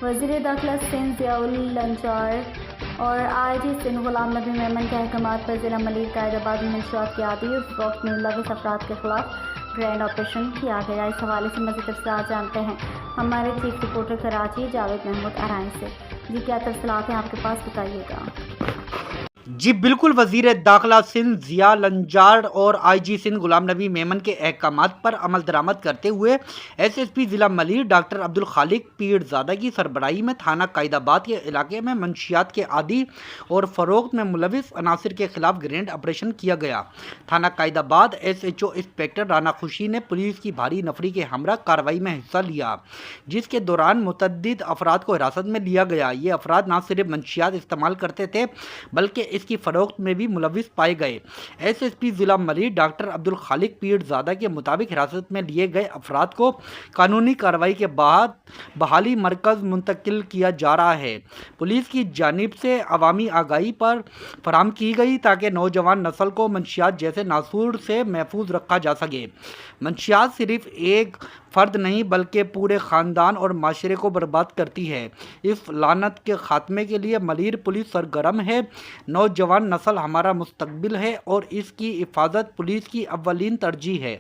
وزیر داخلہ سندھ ضیاء الانجار اور IG سندھ غلام نبی میمن کے احکامات پر ضلع ملیر قائد آباد میں منشیات کے عادی اور فروخت میں ملوث افراد کے خلاف گرینڈ آپریشن کیا گیا۔ اس حوالے سے مزید تفصیلات جانتے ہیں ہمارے چیف رپورٹر کراچی جاوید محمود ارائیں سے۔ جی کیا تفصیلات ہیں آپ کے پاس، بتائیے گا۔ جی بالکل، وزیر داخلہ سندھ ضیاء الانجار اور IG سندھ غلام نبی میمن کے احکامات پر عمل درآمد کرتے ہوئے SSP ضلع ملیر ڈاکٹر عبدالخالق پیرزادہ کی سربراہی میں تھانہ قائد آباد کے علاقے میں منشیات کے عادی اور فروخت میں ملوث عناصر کے خلاف گرینڈ آپریشن کیا گیا۔ تھانہ قائد آباد SHO انسپکٹر رانا خوشی نے پولیس کی بھاری نفری کے ہمراہ کارروائی میں حصہ لیا، جس کے دوران متعدد افراد کو حراست میں لیا گیا۔ یہ افراد نہ صرف منشیات استعمال کرتے تھے بلکہ اس کی فروخت میں بھی ملوث پائے گئے۔ SSP ضلع ملیر ڈاکٹر عبدالخالق پیرزادہ کے مطابق حراست میں لیے گئے افراد کو قانونی کارروائی کے بعد بحالی مرکز منتقل کیا جا رہا ہے۔ پولیس کی جانب سے عوامی آگاہی فراہم کی گئی تاکہ نوجوان نسل کو منشیات جیسے ناسور سے محفوظ رکھا جا سکے۔ منشیات صرف ایک فرد نہیں بلکہ پورے خاندان اور معاشرے کو برباد کرتی ہے۔ اس لعنت کے خاتمے کے لیے ملیر پولیس سرگرم ہے۔ نوجوان نسل ہمارا مستقبل ہے اور اس کی حفاظت پولیس کی اولین ترجیح ہے۔